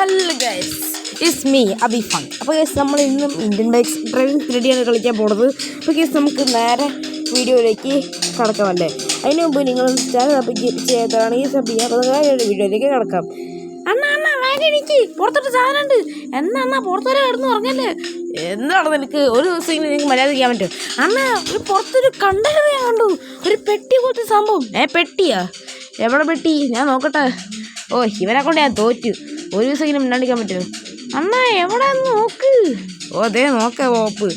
Hello guys, it's me Abi fun. അപ്പോൾ guys നമ്മൾ ഇന്നും ഇന്ത്യൻ ബൈക്സ് ഡ്രൈവിംഗ് ത്രീഡിയാണ് കളിക്കാൻ പോകുന്നത്. അപ്പോൾ ഗൈസ് നമുക്ക് നേരെ വീഡിയോയിലേക്ക് കടക്കാമല്ലേ. അതിന് മുമ്പ് നിങ്ങൾ ചാനൽ ചെയ്യാത്തതാണെങ്കിൽ സബ് ചെയ്യുക. അപ്പോൾ വീഡിയോയിലേക്ക് കടക്കാം. അണ്ണാ വേഗം എനിക്ക് പുറത്തോട്ട് സാധനമുണ്ട്. എന്നാ പുറത്തോടെ കിടന്ന് ഉറങ്ങല്ലേ? എന്താണ് നിനക്ക് ഒരു ദിവസം നിങ്ങൾക്ക് മര്യാദ ചെയ്യാൻ പറ്റും? അണ്ണാ ഒരു പുറത്തൊരു കണ്ടെയ്നർ ഞാൻ കണ്ടു, ഒരു പെട്ടി പോലത്തെ സംഭവം. പെട്ടിയാ? എവിടെ പെട്ടി? ഞാൻ നോക്കട്ടെ. ഓ, ഇവനെ കൊണ്ട് ഞാൻ തോറ്റു. ഒരു ദിവസം ഇങ്ങനെ മിണ്ടാണ്ടിക്കാൻ പറ്റുമോ? അണ്ണാ എവിടെ നോക്ക്. ഓ അതേ നോക്ക ഓപ്പ്.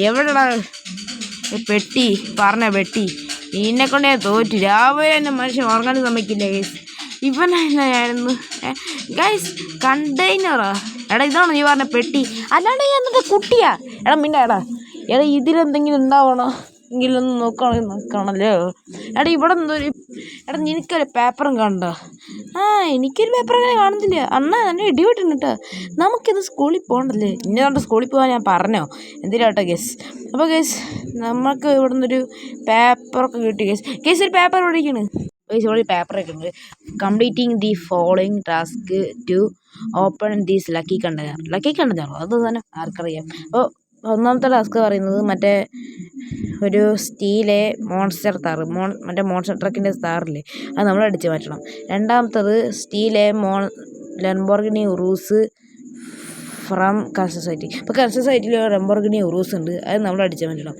എവിടെടാ പെട്ടി? പറഞ്ഞ പെട്ടി. ഇതിനെ കൊണ്ട് ഞാൻ തോറ്റു. രാവിലെ തന്നെ മനുഷ്യൻ ഉറങ്ങാനും സമ്മതിക്കില്ല ഗൈസ്. ഇവനായിരുന്നു ഗൈസ് കണ്ടെയ്നറാ. എടാ ഇതാണോ നീ പറഞ്ഞ പെട്ടി? അല്ലാണ്ട് ഞാൻ എന്നിട്ട് കുട്ടിയാ? എടാ മിണ്ടാ ഇതിലെന്തെങ്കിലും ഉണ്ടാവണോ എങ്കിലൊന്ന് നോക്കണല്ലോ. എടാ ഇവിടെ എന്തോരു നിനക്കൊരു പേപ്പറും കണ്ടോ? എനിക്കൊരു പേപ്പർ അങ്ങനെ കാണുന്നില്ല. അണ്ണാ തന്നെ ഇടിവിട്ടുണ്ട് കേട്ടോ. നമുക്കിത് സ്കൂളിൽ പോകണ്ടല്ലേ? ഇന്നെ കൊണ്ട് സ്കൂളിൽ പോകാൻ ഞാൻ പറഞ്ഞോ? എന്തിനാ കേട്ടോ ഗേസ്. അപ്പോൾ ഗേസ് നമുക്ക് ഇവിടെ നിന്നൊരു പേപ്പറൊക്കെ കിട്ടി ഗേസ് ഒരു പേപ്പർ പഠിക്കണ് ഗേസ്. ഇവിടെ പേപ്പറൊക്കെ ഉണ്ട്. Completing the following task to open these lucky container. അത് തന്നെ ആർക്കറിയാം. അപ്പോൾ ഒന്നാമത്തെ ടാസ്ക് പറയുന്നത് മറ്റേ ഒരു സ്റ്റീലെ മോൺസ്റ്റർ താർ മറ്റേ മോൺസ്റ്റർ ട്രക്കിൻ്റെ താറില്ലേ, അത് നമ്മൾ അടിച്ച് മാറ്റണം. രണ്ടാമത്തത് steal a Lamborghini Urus from construction site. ഇപ്പോൾ കൺസ്ട്രക്ഷൻ സൈറ്റിൽ ലംബോർഗിനി ഉറൂസ് ഉണ്ട്, അത് നമ്മൾ അടിച്ച് മാറ്റണം.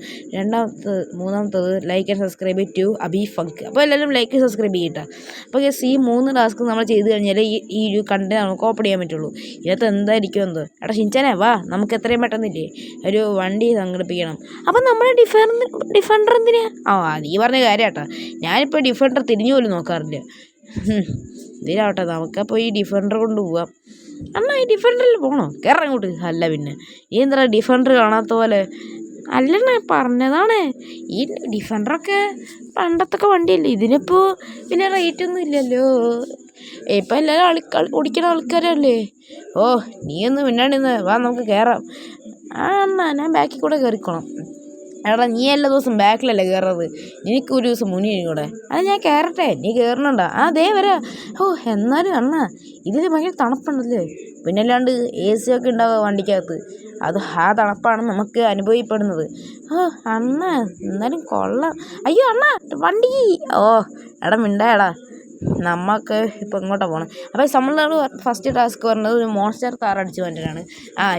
മൂന്നാമത്തത് like and subscribe to Abi Funk. അപ്പോൾ എല്ലാവരും ലൈക്ക് സബ്സ്ക്രൈബ് ചെയ്യട്ടെ. അപ്പോൾ ഈ 3 ടാസ്ക് നമ്മൾ ചെയ്ത് കഴിഞ്ഞാൽ ഈ ഒരു കണ്ടന്റ് നമുക്ക് ഓപ്പൺ ചെയ്യാൻ പറ്റുള്ളൂ. ഇതിനകത്ത് എന്തായിരിക്കും എന്തോ. എടാ ഷിൻചാനെ വാ, നമുക്ക് എത്രയും പെട്ടെന്നില്ലേ ഒരു വണ്ടി സംഘടിപ്പിക്കണം. അപ്പം നമ്മുടെ ഡിഫൻഡർ എന്തിനാ? നീ പറഞ്ഞ കാര്യം കേട്ടോ. ഞാനിപ്പോൾ ഡിഫൻഡർ തിരിഞ്ഞു പോലും നോക്കാറില്ല. ഇതിലാവട്ടെ, നമുക്കപ്പോൾ ഈ ഡിഫൻഡർ കൊണ്ട് പോവാം. അന്നാ ഈ ഡിഫൻഡറിൽ പോകണോ? കയറാൻ അങ്ങോട്ട്. അല്ല പിന്നെ ഈ എന്താ ഡിഫൻഡർ കാണാത്ത പോലെ? അല്ലെണ്ണ പറഞ്ഞതാണ്. ഈ ഡിഫൻഡറൊക്കെ പണ്ടത്തൊക്കെ വണ്ടിയല്ലേ. ഇതിനിപ്പോൾ പിന്നെ റേറ്റ് ഒന്നും ഇല്ലല്ലോ. ഇപ്പം എല്ലാവരും ഓടിക്കുന്ന ആൾക്കാരല്ലേ. ഓ നീ ഒന്ന് മിണ്ടാണ്ടിന്ന് വാ, നമുക്ക് കയറാം. അണ്ണാ ഞാൻ ബാക്കിൽ കൂടെ കയറിക്കോണം. എടാ നീ എല്ലാ ദിവസം ബാക്കിലല്ലേ കയറുന്നത്? എനിക്ക് ഒരു ദിവസം മുന്നിൽ കൂടെ. അത് ഞാൻ കയറട്ടെ, നീ കയറണുണ്ടോ? ദേ വരാ. എന്നാലും അണ്ണാ ഇതിൽ ഭയങ്കര തണുപ്പുണ്ടല്ലേ. പിന്നെ അല്ലാണ്ട് AC ഒക്കെ ഉണ്ടാവുക വണ്ടിക്കകത്ത്. ആ തണുപ്പാണ് നമുക്ക് അനുഭവപ്പെടുന്നത്. അണ്ണാ എന്നാലും കൊള്ളാം. അയ്യോ അണ്ണാ വണ്ടി. എടാ മിണ്ടായടാ. നമുക്ക് ഇപ്പോൾ ഇങ്ങോട്ടാണ് പോകണം. അപ്പോൾ നമ്മളോട് ഫസ്റ്റ് ടാസ്ക് പറഞ്ഞത് ഒരു മോൺസ്റ്റർ കാർ അടിച്ച് മാറ്റാനാണ്.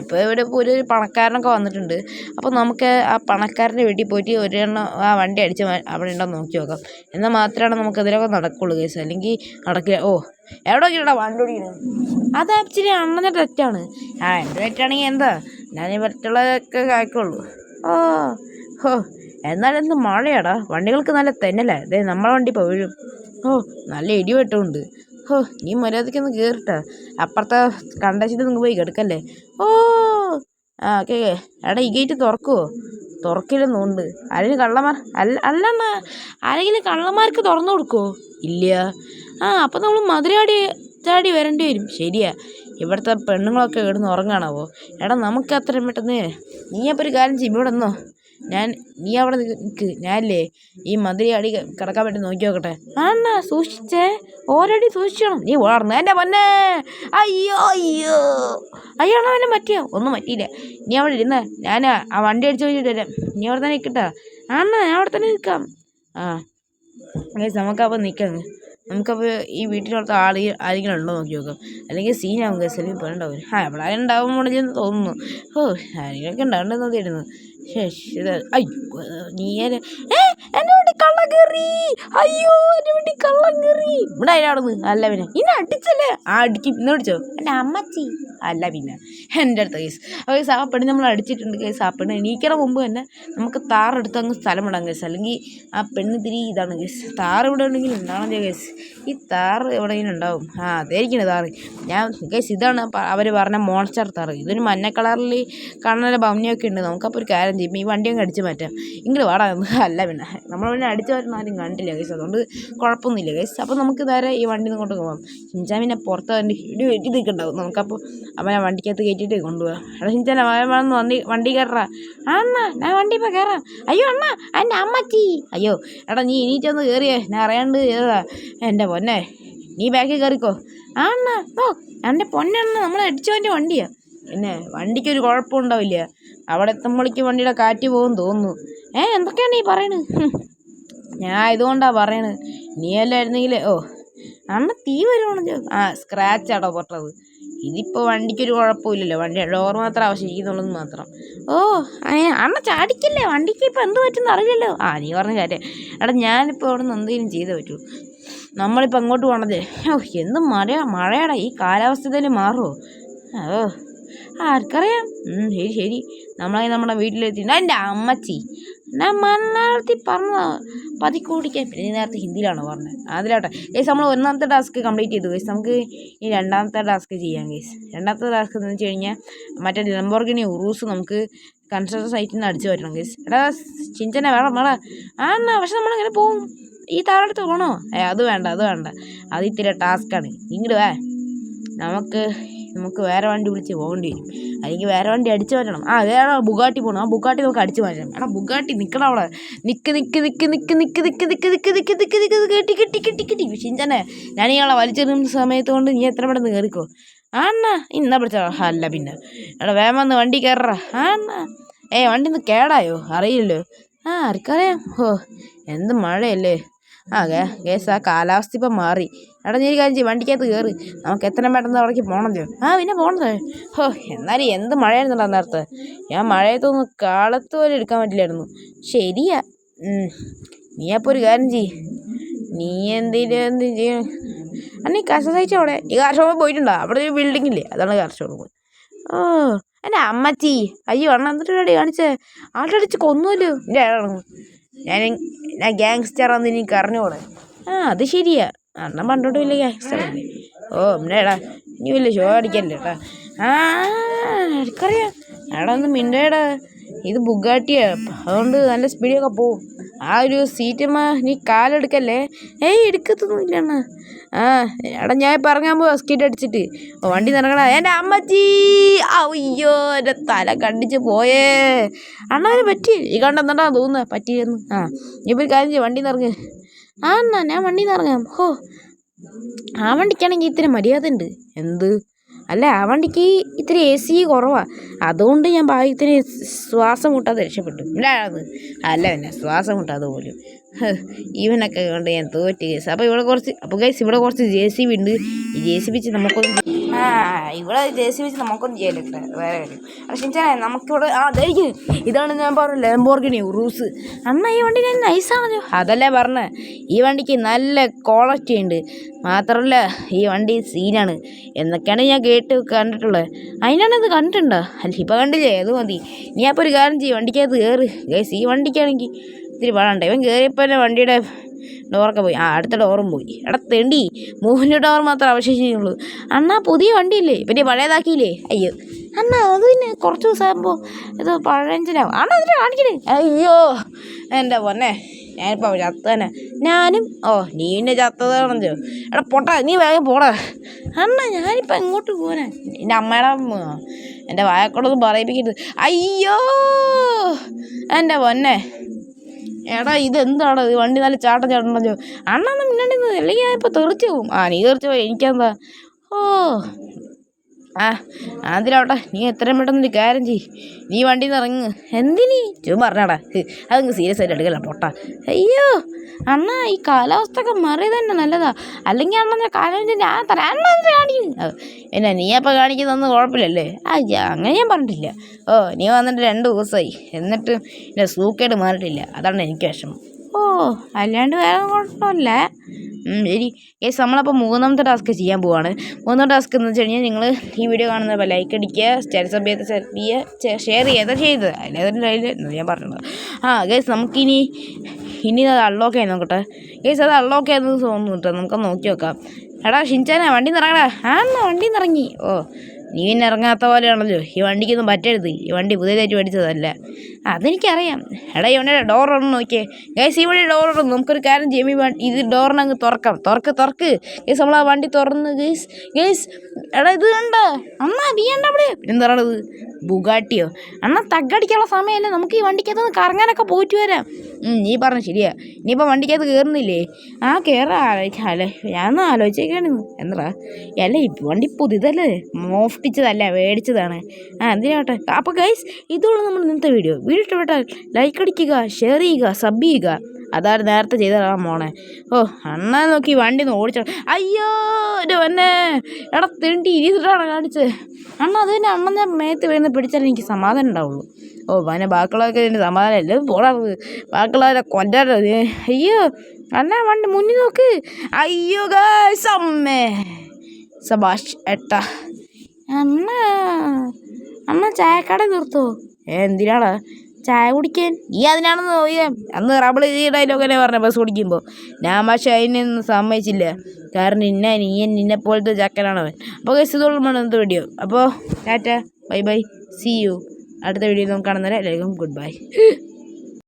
ഇപ്പോൾ ഇവിടെ ഒരു പണക്കാരനൊക്കെ വന്നിട്ടുണ്ട്. അപ്പോൾ നമുക്ക് ആ പണക്കാരൻ്റെ വീട്ടിൽ പോയിട്ട് ഒരെണ്ണം ആ വണ്ടി അടിച്ച് അവിടെ ഉണ്ടോയെന്ന് നോക്കി നോക്കാം. എന്നാൽ മാത്രമാണ് നമുക്ക് അതിലൊക്കെ നടക്കുള്ളൂ കേസ്, അല്ലെങ്കിൽ നടക്കില്ല. എവിടെ നോക്കിയിട്ടാ വണ്ടി ഓടിക്കുന്നത്? അത് ആക്ച്വലി അണ്ണൻ്റെ തെറ്റാണ്. എൻ്റെ തെറ്റാണെങ്കിൽ എന്താ, ഞാൻ ഈ പറ്റുള്ളതൊക്കെ കായ്ക്കുള്ളൂ. എന്നാലും എന്ത് മഴയാടാ, വണ്ടികൾക്ക് നല്ല തെന്നല്ലേ. അതെ നമ്മളെ വണ്ടി ഇപ്പോൾ വീഴും. നല്ല ഇടിവെട്ടമുണ്ട്. നീ മര്യാദയ്ക്കൊന്ന് കയറിട്ടാ. അപ്പുറത്തെ കണ്ടച്ചിട്ട് നിങ്ങൾ പോയി കിടക്കല്ലേ. ഓക്കെ എടാ ഈ ഗേറ്റ് തുറക്കുമോ? തുറക്കില്ലെന്നുണ്ട്. ആരെങ്കിലും കള്ളന്മാർ അല്ലണ്ണ ആരെങ്കിലും കള്ളന്മാർക്ക് തുറന്നു കൊടുക്കുമോ? ഇല്ല. അപ്പം നമ്മൾ മധുരാടി ചാടി വരേണ്ടി വരും. ശരിയാ, ഇവിടുത്തെ പെണ്ണുങ്ങളൊക്കെ കിടന്ന് ഉറങ്ങാണാവോ? എടാ നമുക്ക് അത്രയും പെട്ടെന്ന് നീ അപ്പോൾ ഒരു കാര്യം ചെയ്യും. ഇവിടെ നിന്നോ, നീ അവിടെ നിൽക്ക്. ഞാനല്ലേ ഈ മധുര അടി കിടക്കാൻ പറ്റി നോക്കി നോക്കട്ടെ. സൂക്ഷിച്ചേ, ഓരടി സൂക്ഷിക്കണം. നീ വളർന്നു എൻ്റെ പൊന്നെ. അയ്യോ അണ്ണാ എന്നെ പറ്റിയോ? ഒന്നും പറ്റിയില്ല. നീ അവിടെ ഇരുന്ന, ഞാൻ ആ വണ്ടി അടിച്ചു വെച്ചിട്ട് വരാം. നീ അവിടെ തന്നെ നിൽക്കട്ടാ. ഞാൻ അവിടെ തന്നെ നിൽക്കാം. നമുക്കപ്പോൾ നിൽക്കാം. നമുക്കപ്പോൾ ഈ വീട്ടിനടുത്ത് ആരെങ്കിലും ഉണ്ടോ നോക്കി നോക്കാം. അല്ലെങ്കിൽ സീനാവും കേസ്, അല്ലെങ്കിൽ പെണ്ണുണ്ടാവും. എവിടെ ആരും ഉണ്ടാവാൻ പോണെന്ന് തോന്നുന്നു. ആരെങ്കിലൊക്കെ ഉണ്ടാവേണ്ടതെന്ന് തരുന്നു. നീ എൻ്റെ വീട്ടിൽ കള്ളം കയറി. അയ്യോ എൻ്റെ വീട്ടിൽ കള്ളം കയറി. ഇവിടെ അതിനാണെന്ന്. അല്ല പിന്നെ ഇന്നെ അടിച്ചല്ലേ? അടിക്കും. ഇന്ന് അടിച്ചോ? എൻ്റെ അമ്മച്ചി. അല്ല പിന്നെ എൻ്റെ അടുത്ത കേസ്. കേസ് ആ പെണ്ണ് നമ്മൾ അടിച്ചിട്ടുണ്ട് കേസ്. ആ പെണ്ണ് എണീക്കണ മുമ്പ് തന്നെ നമുക്ക് താറെടുത്ത് അങ്ങ് സ്ഥലം വിടാം കേസ്. അല്ലെങ്കിൽ ആ പെണ്ണ് തിരി ഇതാണ് കേസ്. താറ് ഇവിടെ ഉണ്ടെങ്കിൽ ഉണ്ടാവണേ കേസ്. ഈ താറ് എവിടെയെങ്കിലും ഉണ്ടാവും. അതായിരിക്കണം താറ്. ഞാൻ കേസ് ഇതാണ് അവർ പറഞ്ഞ മോൺസ്റ്റർ താറ്. ഇതൊരു മഞ്ഞ കളറിൽ കാണാനുള്ള ഭംഗിയൊക്കെ ഉണ്ട്. നമുക്കപ്പോൾ ഒരു കാര്യം ചെയ്യും, ഈ വണ്ടി അങ്ങ് അടിച്ച് മാറ്റാം. ഇങ്ങോട്ട് വാടാ. അല്ല പിന്നെ നമ്മൾ പിന്നെ അടിച്ച് മാറ്റുന്ന ആരും കണ്ടില്ല കേസ്, അതുകൊണ്ട് കുഴപ്പമൊന്നുമില്ല കേസ്. അപ്പോൾ നമുക്ക് നേരെ ഈ വണ്ടി കൊണ്ട് പോകാം. ഷിൻചാൻ പിന്നെ പുറത്ത് വണ്ടി വെട്ടി നിൽക്കുന്നുണ്ടാവും. നമുക്കപ്പോൾ അവനെ വണ്ടിക്കകത്ത് കയറ്റിയിട്ട് കൊണ്ടുപോകാം. എടാ ഷിൻചാൻ വന്ന് വണ്ടി കയറാ. അണ്ണാ ഞാൻ വണ്ടി ഇപ്പോൾ കയറാം. അയ്യോ അണ്ണാ എൻ്റെ അമ്മച്ചി. അയ്യോ എടാ നീ എണീറ്റൊന്ന് കയറിയേ, ഞാൻ അറിയാണ്ട് ചെയ്തതാ. എൻ്റെ പൊന്നെ നീ ബാക്കിൽ കയറിക്കോ. അണ്ണാ എൻ്റെ പൊന്നെണ്ണ നമ്മൾ അടിച്ചവൻ്റെ വണ്ടിയാണ്. പിന്നെ വണ്ടിക്കൊരു കുഴപ്പമുണ്ടാവില്ല. അവിടെ എത്തുമ്പോഴേക്ക് വണ്ടിയുടെ കാറ്റ് പോകും തോന്നുന്നു. എന്തൊക്കെയാണ് ഈ പറയണത്? ഞാൻ ഇതുകൊണ്ടാണ് പറയണത്. നീയല്ലായിരുന്നെങ്കിൽ അണ്ണ തീ വരുവാണല്ലോ. സ്ക്രാച്ചാടോ പൊട്ടത്. ഇതിപ്പോൾ വണ്ടിക്കൊരു കുഴപ്പമില്ലല്ലോ. വണ്ടി ഡോർ മാത്രം ആവശ്യമിരിക്കുന്നുള്ളെന്ന് മാത്രം. അണ്ണ ചാടിക്കല്ലേ, വണ്ടിക്ക് ഇപ്പോൾ എന്ത് പറ്റുമെന്ന് അറിയില്ലല്ലോ. നീ പറഞ്ഞ കാര്യം. എടാ ഞാനിപ്പോൾ അവിടെ നിന്ന് എന്തെങ്കിലും ചെയ്തേ പറ്റൂ. നമ്മളിപ്പോൾ അങ്ങോട്ട് പോകണത് എന്ത് മഴയാടാ. ഈ കാലാവസ്ഥ തന്നെ മാറുമോ? ആർക്കറിയാം. ശരി നമ്മുടെ വീട്ടിലെത്തി. എൻ്റെ അമ്മച്ചി ഞാൻ മലയാളത്തിൽ പറഞ്ഞതാ പതിക്ക് ഓടിക്കാൻ. പിന്നെ നേരത്തെ ഹിന്ദിയിലാണോ പറഞ്ഞത്? അതിലാട്ടെ ഗൈസ്, നമ്മൾ ഒന്നാമത്തെ ടാസ്ക് കംപ്ലീറ്റ് ചെയ്തു ഗൈസ്. നമുക്ക് ഈ രണ്ടാമത്തെ ടാസ്ക് ചെയ്യാം ഗൈസ്. രണ്ടാമത്തെ ടാസ്ക് എന്ന് വെച്ച് കഴിഞ്ഞാൽ മറ്റേ ലംബോർഗിനി ഉറൂസ് നമുക്ക് കൺസ്ട്രക്ഷൻ സൈറ്റിൽ നിന്ന് അടിച്ചു പറ്റണം ഗൈസ്. എടാ ചിഞ്ചനെ വേണം പക്ഷെ നമ്മളിങ്ങനെ പോവും. ഈ താഴെടുത്ത് പോകണോ? അത് വേണ്ട അത് ഇത്തിരി ടാസ്ക്കാണ്. ഇങ്ങോട്ട് നമുക്ക് വേറെ വണ്ടി വിളിച്ച് പോകേണ്ടി വരും. അല്ലെങ്കിൽ വേറെ വണ്ടി അടിച്ചു മാറ്റണം. വേറെ ബുഗാട്ടി പോകണം. ബുഗാട്ടി നമുക്ക് അടിച്ചു മാറ്റണം. എടാ ബുഗാട്ടി നിൽക്കണം അവിടെ. കിട്ടി ചിഞ്ചനെ ഞാൻ ഇയാളെ വലിച്ചെറിയുന്ന സമയത്ത് കൊണ്ട് നീ എത്ര പെട്ടെന്ന് കയറിക്കോ. അണ്ണാ ഇന്നാ പിടിച്ചോ. അല്ല പിന്നെ എടാ വേഗം വന്ന് വണ്ടി കയറ. വണ്ടി ഒന്ന് കേടായോ? അറിയില്ലല്ലോ. ആർക്കറിയാം. എന്ത് മഴയല്ലേ. ഗേസ് ആ കാലാവസ്ഥ ഇപ്പം മാറി. എടാ നീ കാര്യം ചെയ്യും, വണ്ടിക്കകത്ത് കയറി. നമുക്ക് എത്ര പെട്ടെന്ന് അവിടേക്ക് പോകണല്ലോ. പിന്നെ പോകണത്. എന്നാലും എന്ത് മഴയായിരുന്നുണ്ടോ നേരത്തെ. ഞാൻ മഴയത്തൊന്നും കാലത്ത് പോലും എടുക്കാൻ പറ്റില്ലായിരുന്നു. ശരിയാ. നീ അപ്പോൾ ഒരു കാര്യം നീ എന്തെങ്കിലും ചെയ്യും. നീ കർഷക അവിടെ ഈ കർഷകർ പോയിട്ടുണ്ടോ? അവിടെ ഒരു ബിൽഡിംഗ് ഇല്ലേ, അതാണ് കർഷകർ പോയി. എൻ്റെ അമ്മച്ചി അയ്യോ അണ്ണ എന്നിട്ട് റെഡി കാണിച്ചേ. ആട്ടടിച്ച് കൊന്നുമല്ലോ. ഞാൻ ഗ്യാങ്സ്റ്ററാന്ന് എനിക്ക് അറിഞ്ഞോളെ. അത് ശരിയാ. അണ്ണൻ പണ്ടോട്ട് വലിയ ഗ്യാങ്സ്റ്ററല്ലേ. എടാ ഇനി വലിയ ഷോ അടിക്കല്ലേ ഏട്ടാ. എനിക്കറിയാം. എടാ ഒന്ന് മിണ്ടേടാ. ഇത് ബുഗാട്ടിയാ, അതുകൊണ്ട് നല്ല സ്പീഡിയൊക്കെ പോവും. ഒരു സീറ്റമ്മ നീ കാലെടുക്കല്ലേ. എടുക്കത്തൊന്നുമില്ല അണ്ണ. എടാ ഞാൻ ഇപ്പം ഇറങ്ങാൻ പോവാ സ്കീറ്റ് അടിച്ചിട്ട്. വണ്ടി നിറങ്ങടാ. എൻ്റെ അമ്മച്ചി അയ്യോ എൻ്റെ തല കണ്ടിച്ച് പോയേ. അണ്ണാന് പറ്റി ഈ കണ്ടെന്നടാ തോന്നുന്നത് പറ്റിയെന്ന്. നീ ഇപ്പോൾ ഒരു കാര്യം ചെയ്യും, വണ്ടി നിറങ്ങ്. എന്നാ ഞാൻ വണ്ടി നിറങ്ങാം. ആ വണ്ടിക്കാണെങ്കിൽ ഇത്തിരി മര്യാദ ഉണ്ട്. എന്ത് അല്ല, ആ വണ്ടിക്ക് ഇത്തിരി AC കുറവാണ്. അതുകൊണ്ട് ഞാൻ ഭാഗ്യത്തിന് ശ്വാസം മുട്ടാതെ രക്ഷപ്പെട്ടു. ഇല്ലാത് അല്ല പിന്നെ ശ്വാസം മുട്ടാതെ പോലും. ഇവനൊക്കെ കൊണ്ട് ഞാൻ തോറ്റ് കേസ്. അപ്പോൾ ഇവിടെ കുറച്ച് JCB ഉണ്ട്. ഈ JCB വെച്ച് നമുക്കൊന്നും ചെയ്യല്ലേ വേറെ കാര്യം. പക്ഷേ നമുക്കിവിടെ അതായിരിക്കും. ഇതാണ് ഞാൻ പറഞ്ഞ ലംബോർഗിനി ഉറൂസ്. ഈ വണ്ടി ഞാൻ നൈസാണല്ലോ. അതല്ലേ പറഞ്ഞത്. ഈ വണ്ടിക്ക് നല്ല ക്വാളിറ്റി ഉണ്ട്. മാത്രമല്ല ഈ വണ്ടി സീനാണ് എന്നൊക്കെയാണ് ഞാൻ കണ്ടിട്ടുള്ളത്. അതിനാണ് ഇത് കണ്ടിട്ടുണ്ടോ? അല്ല ഇപ്പം കണ്ടില്ലേ, അത് മതി. നീ അപ്പോൾ ഒരു കാര്യം ചെയ്യും, വണ്ടിക്കകത്ത് കയറ് ഗൈസ്. ഈ വണ്ടിക്കാണെങ്കിൽ ഇത്തിരി പാടുണ്ട്. ഇവൻ കയറിയപ്പോൾ തന്നെ വണ്ടിയുടെ ഡോറൊക്കെ പോയി. അടുത്ത ഡോറും പോയി. തെണ്ടി 3 ഡോർ മാത്രമേ അവശേഷിക്കുള്ളൂ. പുതിയ വണ്ടിയില്ലേ, പിന്നെ പഴയതാക്കിയില്ലേ? അയ്യോ അത് പിന്നെ കുറച്ച് ദിവസമാകുമ്പോൾ ഇത് പഴഞ്ചനാവും. അതിനെ കാണിക്കണേ. അയ്യോ എൻ്റെ പൊന്നെ, ഞാനിപ്പോൾ ചത്ത തന്നെ. ഞാനും നീ പിന്നെ ചത്തതാണല്ലോ. പൊട്ടാ നീ വേഗം പോടാ. ഞാനിപ്പോൾ എങ്ങോട്ട് പോകാനാ? എൻ്റെ അമ്മയുടെ എൻ്റെ വായക്കോടൊന്നും പറയിപ്പിക്കരുത്. അയ്യോ എൻ്റെ പൊന്നെ. ഇതെന്താണ് ഇത്? വണ്ടി നല്ല ചാട്ടണ്ടല്ലോ. അണ്ണൊന്നും മിന്നണ്ടിന്ന്, അല്ലെങ്കിൽ ഞാൻ ഇപ്പോൾ തെറിച്ച് പോവും. നീ തെറിച്ച് പോയി, എനിക്കെന്താ? അതിലോട്ടെ നീ എത്രയും പെട്ടെന്നൊരു കാര്യം ചെയ്യ്, നീ വണ്ടിയിൽ നിന്ന് ഇറങ്ങ്. എന്തിനീ പറഞ്ഞാടാ, അതങ്ങ് സീരിയസ് ആയിട്ട് എടുക്കല പൊട്ടാ. അയ്യോ ഈ കാലാവസ്ഥയൊക്കെ മാറിയത് തന്നെ നല്ലതാ. അല്ലെങ്കിൽ ഞാൻ കാലാവസ്ഥ ഞാൻ തരാൻ കാണിക്കുന്നു. പിന്നെ നീ അപ്പോൾ കാണിക്കുന്നൊന്നും കുഴപ്പമില്ലല്ലേ? അങ്ങനെ ഞാൻ പറഞ്ഞിട്ടില്ല. നീ വന്നിട്ട് 2 ദിവസമായി, എന്നിട്ട് എൻ്റെ സൂക്കേട് മാറിയിട്ടില്ല. അതാണ് എനിക്ക് വിഷമം. അല്ലാണ്ട് വേറെ കുഴപ്പമില്ല. ശരി ഗൈസ്, നമ്മളപ്പോൾ 3ാമത്തെ ടാസ്ക് ചെയ്യാൻ പോവാണ്. 3ാമത്തെ ടാസ്ക് എന്ന് വെച്ച് കഴിഞ്ഞാൽ നിങ്ങൾ ഈ വീഡിയോ കാണുന്നപ്പോൾ ലൈക്ക് അടിക്കുക, സബ് ചെയ്യുക, ഷെയർ ചെയ്യുക ചെയ്തത് അതിലേതെങ്കിലും ഞാൻ പറഞ്ഞത്. ഗൈസ് നമുക്കിനി അത് അൺലോക്ക് ചെയ്യാൻ നോക്കട്ടെ. ഗൈസ് അത് അൺലോക്ക് ചെയ്യുന്നത് തോന്നുന്നു കേട്ടോ. നമുക്ക് നോക്കി നോക്കാം. എടാ ഷിൻചാനെ വണ്ടി നിറങ്ങടാ. വണ്ടി നിറങ്ങി. നീ പിന്നെ ഇറങ്ങാത്ത പോലെയാണല്ലോ. ഈ വണ്ടിക്കൊന്നും പറ്റരുത്. ഈ വണ്ടി പുതിയതായിട്ട് മേടിച്ചതല്ല. അതെനിക്കറിയാം. ഈ വണ്ടിയുടെ ഡോറൊന്ന് നോക്കിയേ ഗൈസ്. ഈ വണ്ടി ഡോറൊന്ന് നമുക്കൊരു കാര്യം ചെയ്യാം. ഇത് ഡോറിനങ്ങ് തുറക്കാം. തുറക്ക് ഗൈസ്. നമ്മൾ ആ വണ്ടി തുറന്ന് ഗൈസ്. ഇത് കണ്ട നീ കണ്ട അവിടെ പിന്നെന്താ പറയണത് ബുഗാട്ടിയോ? അണ്ണാ തగ్గടിക്കാനുള്ള സമയമല്ലേ, നമുക്ക് ഈ വണ്ടിക്കകത്ത് കറങ്ങാനൊക്കെ പോയിട്ട് വരാം. നീ പറഞ്ഞ ശരിയാ. ഇനിയിപ്പോൾ വണ്ടിക്കകത്ത് കയറുന്നില്ലേ? കയറാം. ആലോചിക്കാല്ലേ, ഞാനൊന്നും ആലോചിച്ചേക്കാണ്. എന്താ അല്ല ഈ വണ്ടി പുതിയതല്ലേ, മോഷ്ടിച്ചതല്ല, മേടിച്ചതാണ്. എന്തിനാട്ടെ. അപ്പോൾ ഗൈസ്, ഇതുള്ള നമ്മൾ ഇന്നത്തെ വീഡിയോ ഇഷ്ടപ്പെട്ടാൽ ലൈക്ക് അടിക്കുക, ഷെയർ ചെയ്യുക, സബ് ചെയ്യുക. അതാണ് നേരത്തെ ചെയ്തതാണ് മോനെ. അണ്ണാ നോക്കി വണ്ടി ഒന്ന് ഓടിച്ചോ. അയ്യോ എന്നെ എടാ തിണ്ടി ഇരുന്നിട്ടാണ് കാണിച്ചത്. അണ്ണ അത് തന്നെ അണ്ണൻ്റെ മേത്ത് വീണ് പിടിച്ചാലേ എനിക്ക് സമാധാനം ഉണ്ടാവുള്ളൂ. പിന്നെ ബാക്കിയുള്ളതൊക്കെ ഇതിന് സമാധാനം അല്ലേ പോടാത്, ബാക്കിയുള്ളവരെ കൊല്ലാറത്. അയ്യോ അണ്ണാ വണ്ടി മുന്നിൽ നോക്ക്. അയ്യോ ഗൈസ് അമ്മേ സബാഷ് ഏട്ടാ. അണ്ണ ചായക്കട നിർത്തോ? എന്തിനാടാ ചായ കുടിക്കാൻ? നീ അതിനാണെന്ന് നോക്കിയാൽ അന്ന് റബിൾ ഈ ഡയലോഗല്ലേ പറഞ്ഞ ബസ് കുടിക്കുമ്പോൾ. ഞാൻ പക്ഷേ അതിനൊന്നും സമ്മതിച്ചില്ല. കാരണം നിന്നെപ്പോലത്തെ ചക്കനാണവൻ. അപ്പോൾ ഇതുള്ള എന്ത് വീഡിയോ. അപ്പോൾ tata bye bye, see you. അടുത്ത വീഡിയോ നമുക്ക് കാണുന്നവരെ എല്ലാവർക്കും ഗുഡ് ബൈ.